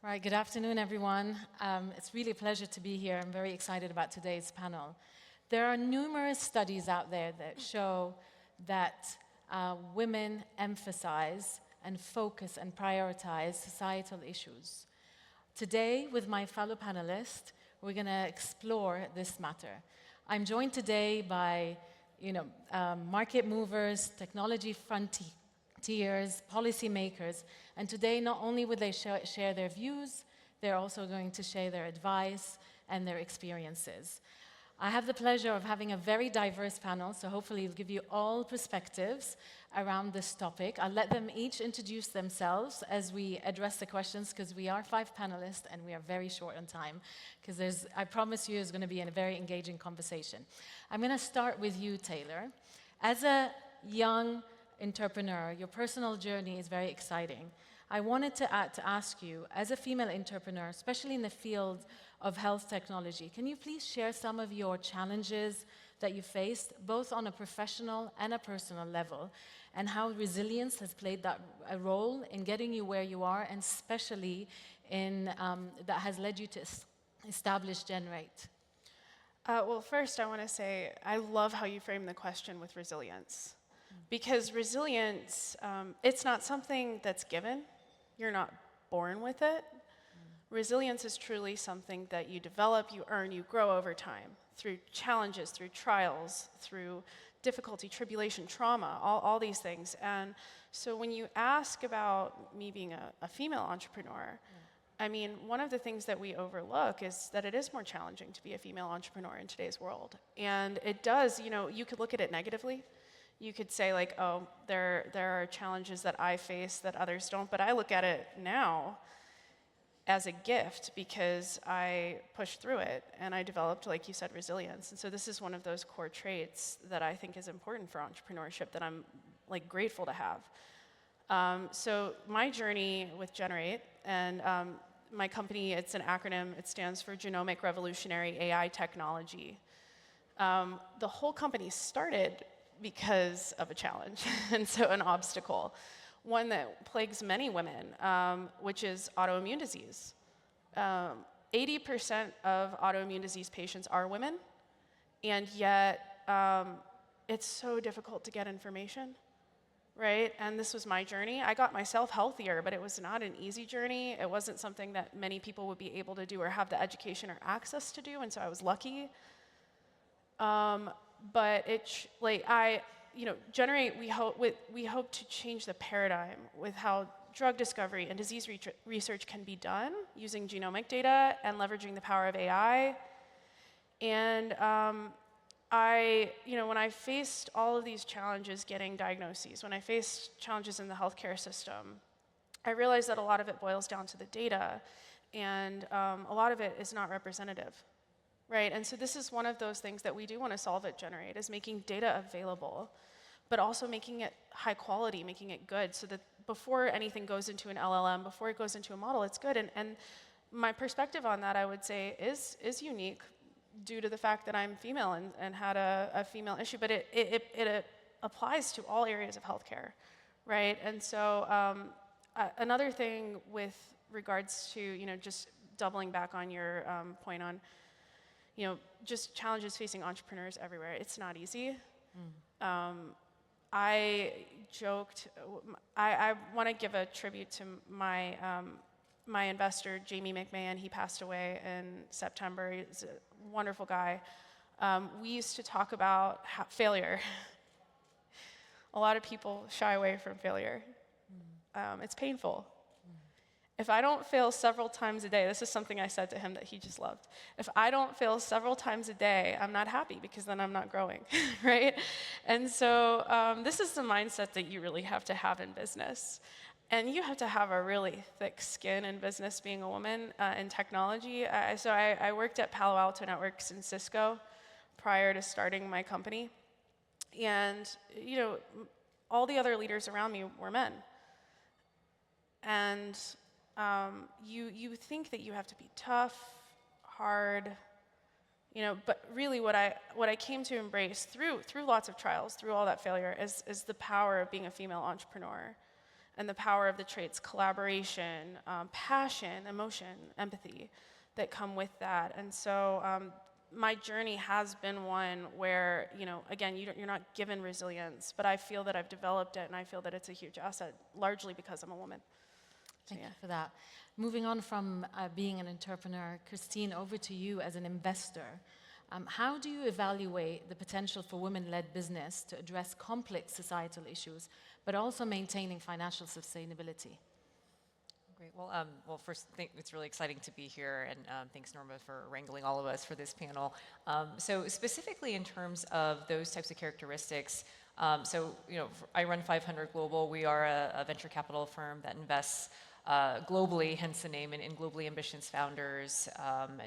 Right, good afternoon, everyone. It's really a pleasure to be here. I'm very excited about today's panel. There are numerous studies out there that show that women emphasize and focus and prioritize societal issues. Today, with my fellow panelists, we're going to explore this matter. I'm joined today by market movers, technology frontiers, policymakers, and today not only will they share their views, they're also going to share their advice and their experiences. I have the pleasure of having a very diverse panel, so hopefully it'll give you all perspectives around this topic. I'll let them each introduce themselves as we address the questions, because we are 5 panelists and we are very short on time, because I promise you it's going to be a very engaging conversation. I'm going to start with you, Taylor. As a young entrepreneur, your personal journey is very exciting. I wanted to ask you, as a female entrepreneur, especially in the field of health technology, can you please share some of your challenges that you faced, both on a professional and a personal level, and how resilience has played a role in getting you where you are, and especially that has led you to establish GenRait? Well, first I want to say I love how you frame the question with resilience. Because resilience, it's not something that's given. You're not born with it. Resilience is truly something that you develop, you earn, you grow over time through challenges, through trials, through difficulty, tribulation, trauma, all these things. And so when you ask about me being a female entrepreneur, I mean, one of the things that we overlook is that it is more challenging to be a female entrepreneur in today's world. And it does, you could look at it negatively. You could say, like, oh, there are challenges that I face that others don't, but I look at it now as a gift because I pushed through it and I developed, like you said, resilience. And so this is one of those core traits that I think is important for entrepreneurship that I'm grateful to have. So my journey with GenRait and my company, it's an acronym. It stands for Genomic Revolutionary AI Technology. The whole company started because of a challenge, and so an obstacle, one that plagues many women, which is autoimmune disease. 80% of autoimmune disease patients are women, and yet it's so difficult to get information, right? And this was my journey. I got myself healthier, but it was not an easy journey. It wasn't something that many people would be able to do or have the education or access to do, and so I was lucky. But GenRait, we hope to change the paradigm with how drug discovery and disease research can be done using genomic data and leveraging the power of AI. And when I faced all of these challenges getting diagnoses, when I faced challenges in the healthcare system, I realized that a lot of it boils down to the data, and a lot of it is not representative. Right, and so this is one of those things that we do want to solve at GenRait, is making data available, but also making it high quality, making it good, so that before anything goes into an LLM, before it goes into a model, it's good. And my perspective on that, I would say, is unique due to the fact that I'm female and had a female issue, but it applies to all areas of healthcare, right? And so another thing with regards to, just doubling back on your point on, just challenges facing entrepreneurs everywhere. It's not easy. I joked, I want to give a tribute to my my investor, Jamie McMahon. He passed away in September. He's a wonderful guy. We used to talk about failure. A lot of people shy away from failure. It's painful. If I don't fail several times a day, this is something I said to him that he just loved. If I don't fail several times a day, I'm not happy, because then I'm not growing, right? And so this is the mindset that you really have to have in business. And you have to have a really thick skin in business, being a woman in technology. So I worked at Palo Alto Networks and Cisco prior to starting my company. And all the other leaders around me were men. And you think that you have to be tough, hard, but really what I came to embrace through lots of trials, through all that failure, is the power of being a female entrepreneur. and the power of the traits collaboration, passion, emotion, empathy that come with that. And so my journey has been one where, you know, again, you're not given resilience, but I feel that I've developed it, and I feel that it's a huge asset, largely because I'm a woman. Thank you for that. Moving on from being an entrepreneur, Christine, over to you as an investor. How do you evaluate the potential for women-led business to address complex societal issues, but also maintaining financial sustainability? Great. Well, first, it's really exciting to be here, and thanks, Norma, for wrangling all of us for this panel. So specifically in terms of those types of characteristics, so, you know, I run 500 Global. We are a venture capital firm that invests globally, hence the name, in globally ambitious founders.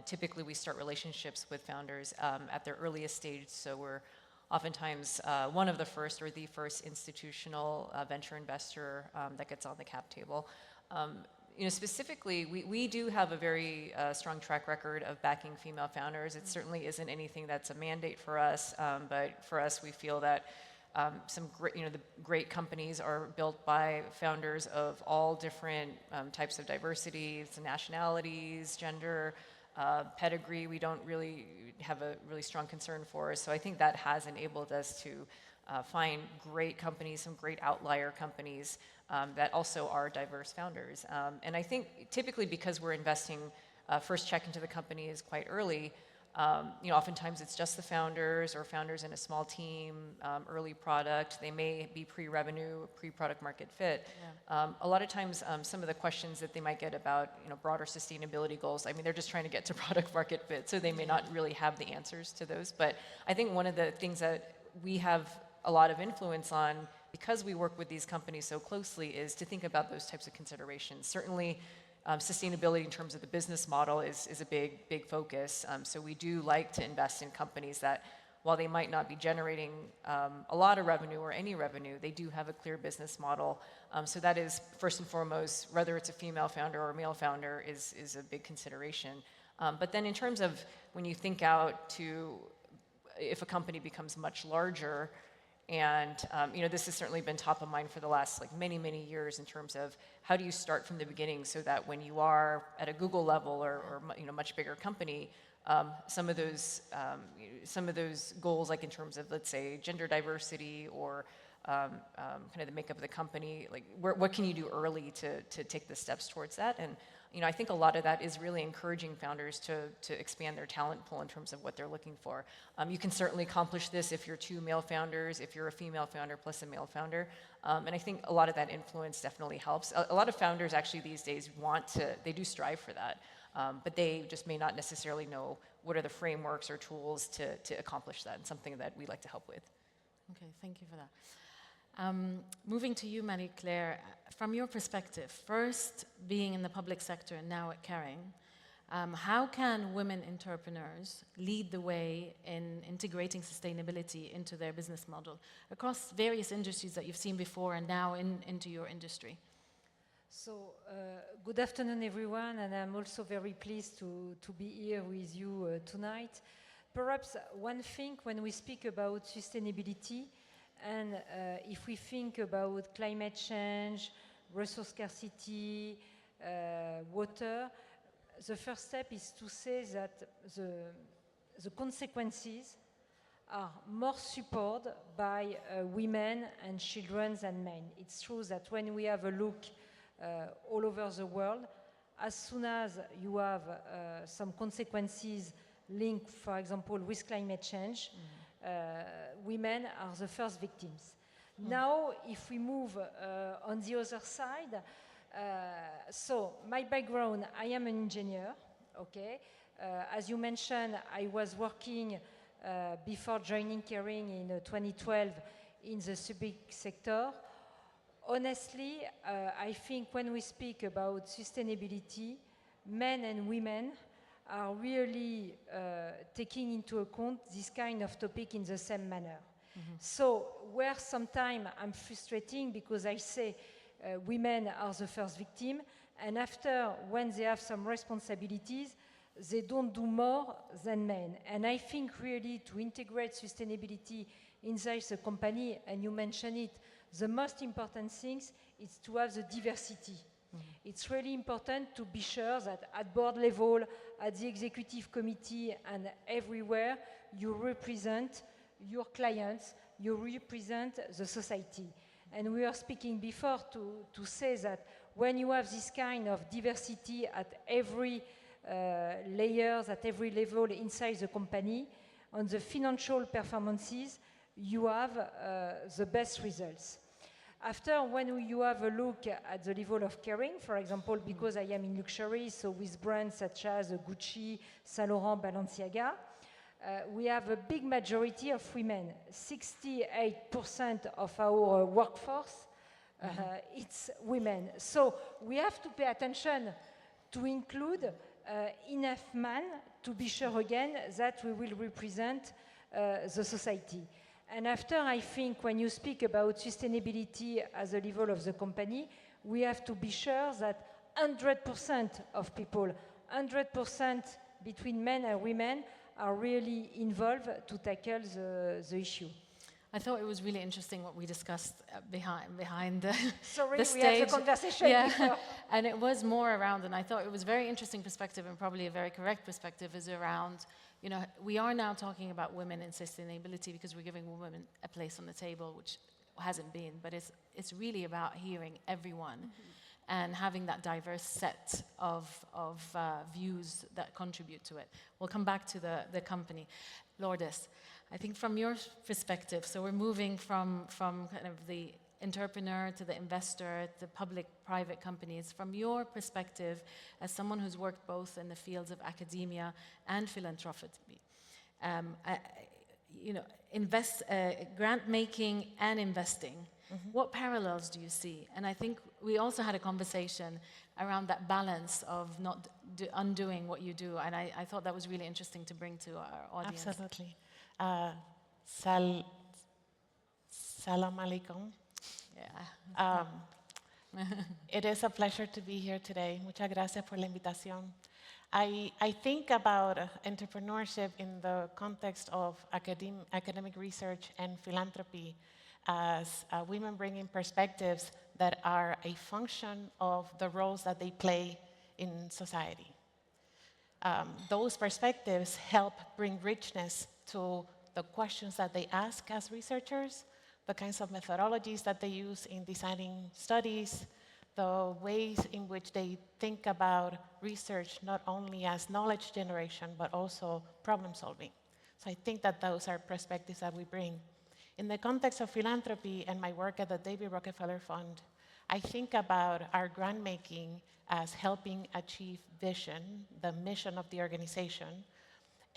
Typically, we start relationships with founders at their earliest stage, so we're oftentimes one of the first or the first institutional venture investor that gets on the cap table. You know, specifically, we do have a very strong track record of backing female founders. It certainly isn't anything that's a mandate for us, but for us, we feel that some great, you know, the great companies are built by founders of all different types of diversities, nationalities, gender, pedigree. We don't really have a really strong concern for us. So I think that has enabled us to find great companies, some great outlier companies that also are diverse founders. And I think typically because we're investing first check into the company is quite early, you know, oftentimes it's just the founders or founders in a small team, early product. They may be pre-revenue, pre-product market fit. Yeah. A lot of times, some of the questions that they might get about, you know, broader sustainability goals, I mean, they're just trying to get to product market fit, so they may not really have the answers to those. But I think one of the things that we have a lot of influence on, because we work with these companies so closely, is to think about those types of considerations. Certainly, sustainability in terms of the business model is a big focus. So we do like to invest in companies that, while they might not be generating a lot of revenue or any revenue, they do have a clear business model. So that is, first and foremost, whether it's a female founder or a male founder is a big consideration. But then in terms of when you think out to if a company becomes much larger, and you know, this has certainly been top of mind for the last many years in terms of how do you start from the beginning so that when you are at a Google level or you know, much bigger company, some of those goals, like in terms of, let's say, gender diversity or kind of the makeup of the company, like what can you do early to take the steps towards that? And you know, I think a lot of that is really encouraging founders to expand their talent pool in terms of what they're looking for. You can certainly accomplish this if you're 2 male founders, if you're a female founder plus a male founder. And I think a lot of that influence definitely helps. A lot of founders actually these days they do strive for that, but they just may not necessarily know what are the frameworks or tools to accomplish that, and something that we like to help with. Okay, thank you for that. Moving to you, Marie-Claire, from your perspective, first being in the public sector and now at Kering, how can women entrepreneurs lead the way in integrating sustainability into their business model across various industries that you've seen before and now into your industry? So, good afternoon, everyone, and I'm also very pleased to be here with you tonight. Perhaps one thing when we speak about sustainability, and if we think about climate change, resource scarcity, water, the first step is to say that the consequences are more supported by women and children than men. It's true that when we have a look all over the world, as soon as you have some consequences linked, for example, with climate change, women are the first victims. Now, if we move on the other side, so my background, I am an engineer, okay? As you mentioned, I was working before joining Kering in 2012 in the public sector. Honestly, I think when we speak about sustainability, men and women are really taking into account this kind of topic in the same manner. Mm-hmm. So where sometimes I'm frustrating because I say women are the first victim, and after, when they have some responsibilities, they don't do more than men. And I think really to integrate sustainability inside the company, and you mentioned it, the most important thing is to have the diversity. It's really important to be sure that at board level, at the executive committee, and everywhere, you represent your clients, you represent the society. And we were speaking before to say that when you have this kind of diversity at every layers, at every level inside the company, on the financial performances, you have the best results. After, when you have a look at the level of Kering, for example, because I am in luxury, so with brands such as Gucci, Saint Laurent, Balenciaga, we have a big majority of women. 68% of our workforce, it's women. So we have to pay attention to include enough men to be sure again that we will represent the society. And after, I think when you speak about sustainability as a level of the company, we have to be sure that 100% of people, 100% between men and women, are really involved to tackle the issue. I thought it was really interesting what we discussed behind the, Sorry, the stage. we had a conversation before. And it was more around, and I thought it was a very interesting perspective and probably a very correct perspective, is around, you know, we are now talking about women in sustainability because we're giving women a place on the table, which hasn't been, but it's really about hearing everyone and having that diverse set of views that contribute to it. We'll come back to the company. Lourdes, I think from your perspective, so we're moving from kind of the entrepreneur to the investor, to public-private companies. From your perspective, as someone who's worked both in the fields of academia and philanthropy, you know, grant making and investing, what parallels do you see? And I think we also had a conversation around that balance of not undoing what you do, and I thought that was really interesting to bring to our audience. Absolutely. Salam alaikum. Yeah. It is a pleasure to be here today. Muchas gracias por la invitación. I think about entrepreneurship in the context of academic research and philanthropy as women bringing perspectives that are a function of the roles that they play in society. Those perspectives help bring richness to the questions that they ask as researchers, the kinds of methodologies that they use in designing studies, the ways in which they think about research not only as knowledge generation, but also problem solving. So I think that those are perspectives that we bring. In the context of philanthropy and my work at the David Rockefeller Fund, I think about our grant making as helping achieve vision, the mission of the organization,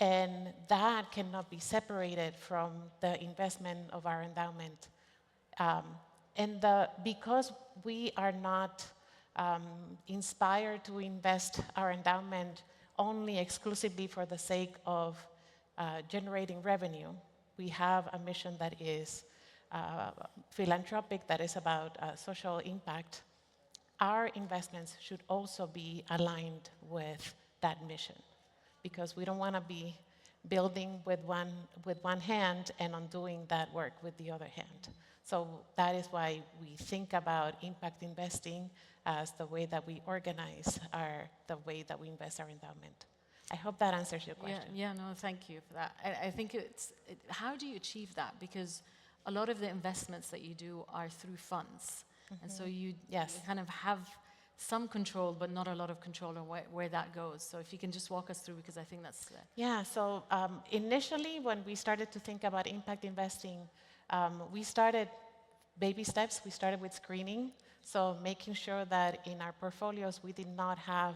and that cannot be separated from the investment of our endowment. Because we are not inspired to invest our endowment only exclusively for the sake of generating revenue, we have a mission that is philanthropic, that is about social impact. Our investments should also be aligned with that mission, because we don't want to be building with one hand and undoing that work with the other hand. So that is why we think about impact investing as the way that we organize the way that we invest our endowment. I hope that answers your question. Yeah, no, thank you for that. I think how do you achieve that? Because a lot of the investments that you do are through funds. And so you kind of have some control, but not a lot of control on where that goes. So if you can just walk us through, because I think that's... Yeah, so initially when we started to think about impact investing, we started baby steps. We started with screening, so making sure that in our portfolios we did not have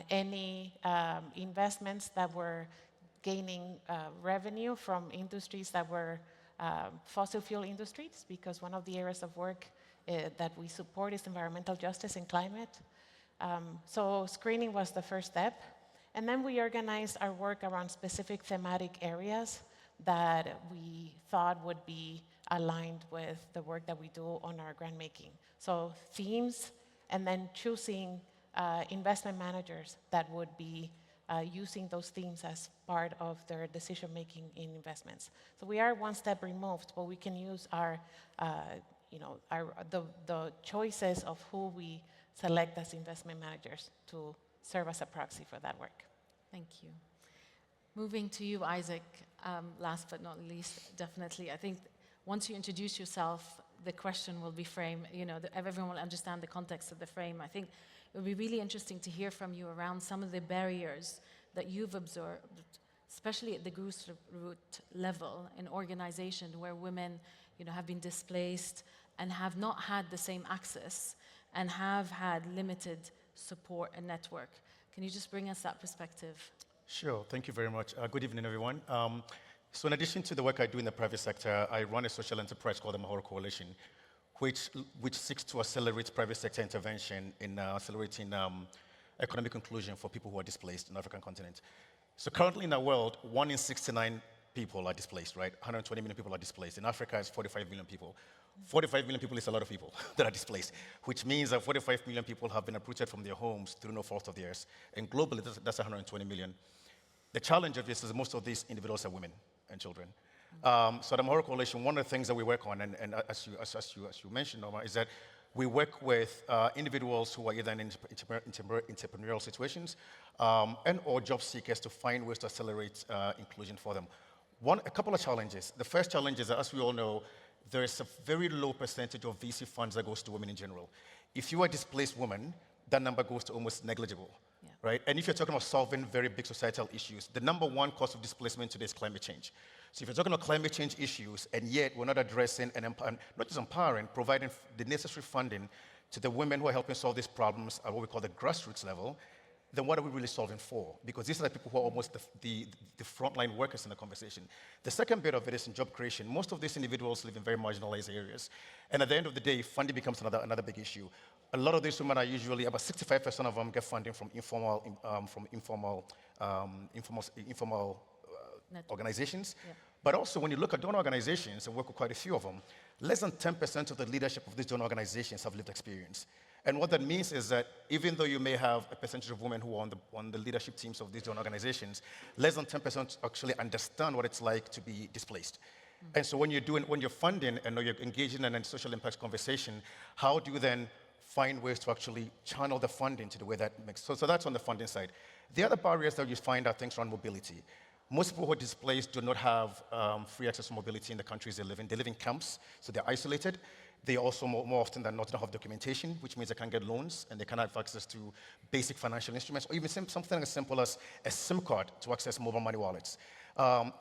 any investments that were gaining revenue from industries that were fossil fuel industries, because one of the areas of work that we support is environmental justice and climate. So screening was the first step. And then we organized our work around specific thematic areas that we thought would be aligned with the work that we do on our grant making. So themes, and then choosing investment managers that would be using those themes as part of their decision making in investments. So we are one step removed, but we can use our the choices of who we select as investment managers to serve as a proxy for that work. Thank you. Moving to you, Isaac, last but not least, definitely. I think once you introduce yourself, the question will be framed, everyone will understand the context of the frame. I think it would be really interesting to hear from you around some of the barriers that you've observed, especially at the grassroots level in organizations where women have been displaced and have not had the same access and have had limited support and network. Can you just bring us that perspective? Sure, thank you very much. Good evening, everyone. So in addition to the work I do in the private sector, I run a social enterprise called the Mahoro Coalition, which seeks to accelerate private sector intervention in accelerating economic inclusion for people who are displaced in the African continent. So currently in the world, 1 in 69 people are displaced, right? 120 million people are displaced. In Africa, it's 45 million people. 45 million people is a lot of people that are displaced, which means that 45 million people have been uprooted from their homes through no fault of theirs. And globally, that's 120 million. The challenge of this is most of these individuals are women and children. So the Mahoro Coalition, one of the things that we work on, and as you mentioned, Norma, is that we work with individuals who are either in entrepreneurial situations and or job seekers to find ways to accelerate inclusion for them. A couple of challenges. The first challenge is that, as we all know, there is a very low percentage of VC funds that goes to women in general. If you are a displaced woman, that number goes to almost negligible, right? And if you're talking about solving very big societal issues, the number one cause of displacement today is climate change. So if you're talking about climate change issues, and yet we're not addressing and not just empowering, providing the necessary funding to the women who are helping solve these problems at what we call the grassroots level, then what are we really solving for? Because these are the people who are almost the frontline workers in the conversation. The second bit of it is in job creation. Most of these individuals live in very marginalized areas. And at the end of the day, funding becomes another big issue. A lot of these women are usually, about 65% of them get funding from informal organizations. Yeah. But also, when you look at donor organizations, and work with quite a few of them, less than 10% of the leadership of these donor organizations have lived experience. And what that means is that even though you may have a percentage of women who are on the leadership teams of these donor organizations, less than 10% actually understand what it's like to be displaced. And so when you're funding and you're engaging in a social impact conversation, how do you then find ways to actually channel the funding to the way that makes sense? So that's on the funding side. The other barriers that you find are things around mobility. Most people who are displaced do not have free access to mobility in the countries they live in. They live in camps, so they're isolated. They also, more often than not, don't have documentation, which means they can't get loans and they can't have access to basic financial instruments, or even something as simple as a SIM card to access mobile money wallets.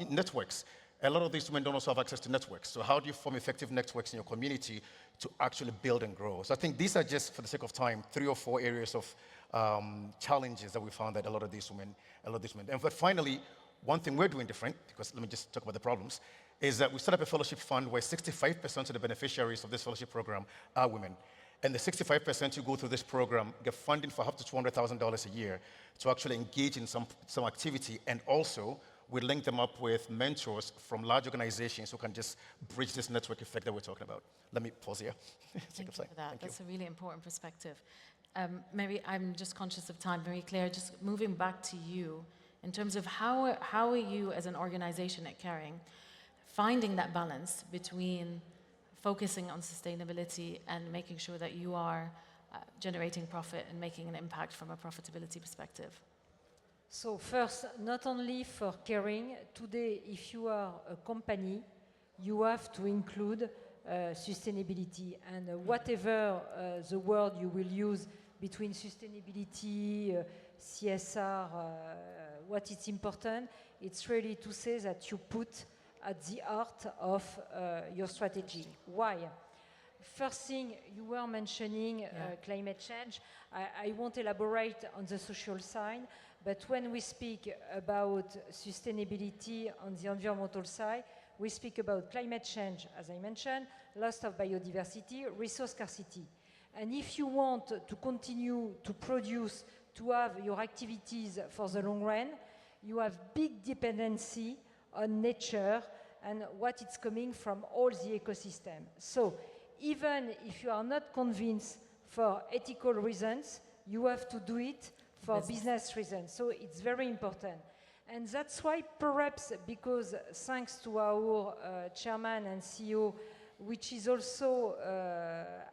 Networks. A lot of these women don't also have access to networks. So how do you form effective networks in your community to actually build and grow? So I think these are just, for the sake of time, 3 or 4 areas of challenges that we found that a lot of these women. But finally, one thing we're doing different, because let me just talk about the problems, is that we set up a fellowship fund where 65% of the beneficiaries of this fellowship program are women. And the 65% who go through this program get funding for up to $200,000 a year to actually engage in some activity. And also, we link them up with mentors from large organizations who can just bridge this network effect that we're talking about. Let me pause here. Thank you for that. That's a really important perspective. Maybe I'm just conscious of time. Very clear. Just moving back to you, in terms of how are you as an organization at Kering finding that balance between focusing on sustainability and making sure that you are generating profit and making an impact from a profitability perspective? So first, not only for Kering, today if you are a company, you have to include sustainability, and whatever the word you will use between sustainability, CSR, what is important, it's really to say that you put at the heart of your strategy. Why? First thing, you were mentioning climate change. I won't elaborate on the social side, but when we speak about sustainability on the environmental side, we speak about climate change, as I mentioned, loss of biodiversity, resource scarcity. And if you want to continue to produce, to have your activities for the long run, you have big dependency on nature and what is coming from all the ecosystem. So even if you are not convinced for ethical reasons, you have to do it for business reasons. So it's very important. And that's why perhaps, because thanks to our chairman and CEO, which is also,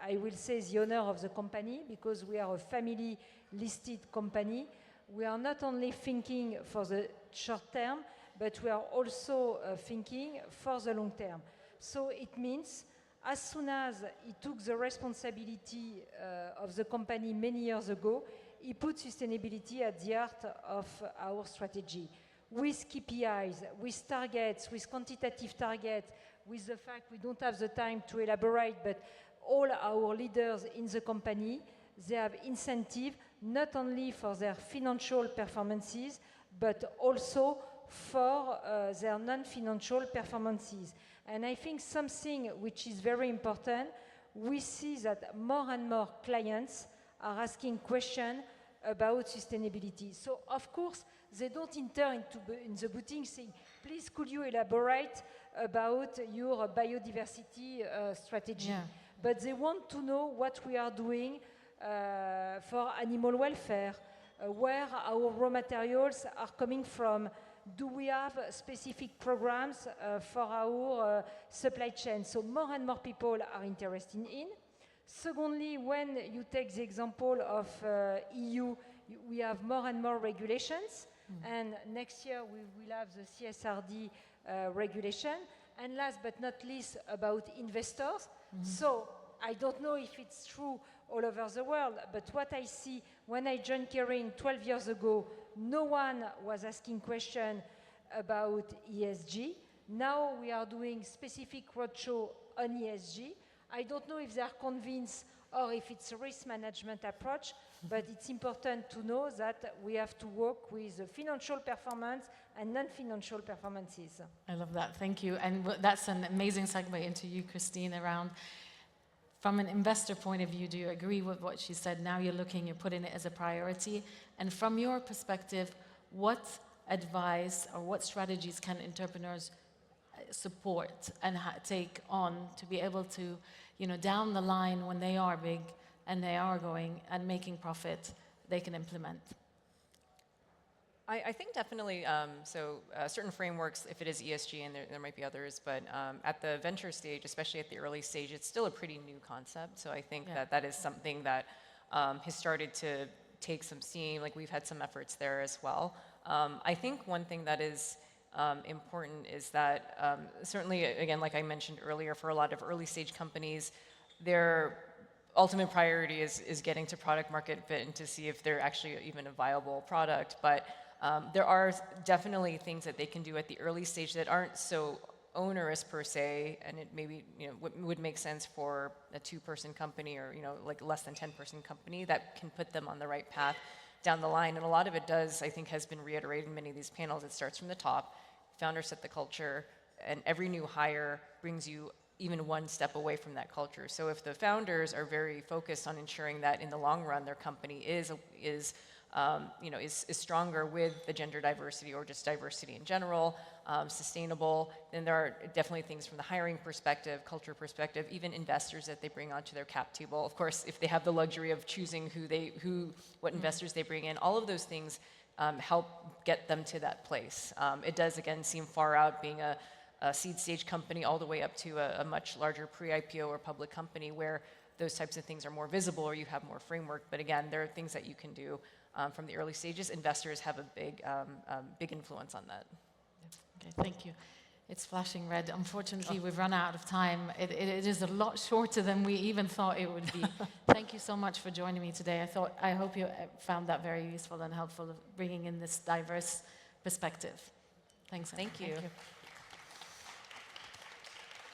I will say, the honor of the company, because we are a family-listed company. We are not only thinking for the short term, but we are also thinking for the long term. So it means, as soon as he took the responsibility of the company many years ago, he put sustainability at the heart of our strategy. With KPIs, with targets, with quantitative targets, with the fact we don't have the time to elaborate, but all our leaders in the company, they have incentive not only for their financial performances, but also for their non-financial performances. And I think something which is very important, we see that more and more clients are asking questions about sustainability. So, of course, they don't enter in the boutique saying, please, could you elaborate about your biodiversity strategy? Yeah. But they want to know what we are doing for animal welfare, where our raw materials are coming from. Do we have specific programs for our supply chain? So more and more people are interested in. Secondly, when you take the example of EU, we have more and more regulations. And next year we will have the CSRD regulation. And last but not least, about investors. So I don't know if it's true all over the world, but what I see when I joined Kering 12 years ago, no one was asking questions about ESG. Now we are doing specific roadshow on ESG. I don't know if they are convinced or if it's a risk management approach, but it's important to know that we have to work with financial performance and non-financial performances. I love that, thank you. And that's an amazing segue into you, Christine, around, from an investor point of view, do you agree with what she said? Now you're putting it as a priority. And from your perspective, what advice or what strategies can entrepreneurs support and take on to be able to, down the line when they are big and they are going and making profit, they can implement? I think definitely, certain frameworks, if it is ESG, and there might be others, but at the venture stage, especially at the early stage, it's still a pretty new concept. So I think that is something that has started to take some steam. Like, we've had some efforts there as well. I think one thing that is important is that certainly, again, like I mentioned earlier, for a lot of early stage companies, their ultimate priority is getting to product market fit and to see if they're actually even a viable product. But there are definitely things that they can do at the early stage that aren't so onerous per se, and it maybe would make sense for a 2-person company or like less than 10-person company that can put them on the right path down the line. And a lot of it does, I think, has been reiterated in many of these panels. It starts from the top. Founders set the culture, and every new hire brings you even one step away from that culture. So if the founders are very focused on ensuring that in the long run their company is stronger with the gender diversity or just diversity in general, sustainable, then there are definitely things from the hiring perspective, culture perspective, even investors that they bring onto their cap table. Of course, if they have the luxury of choosing what investors they bring in, all of those things help get them to that place. It does, again, seem far out, being a seed stage company all the way up to a much larger pre-IPO or public company where those types of things are more visible or you have more framework. But again, there are things that you can do from the early stages. Investors have a big influence on that. Okay, thank you. It's flashing red. Unfortunately, we've run out of time. It is a lot shorter than we even thought it would be. Thank you so much for joining me today. I hope you found that very useful and helpful, of bringing in this diverse perspective. Thanks. Thank you. Thank you.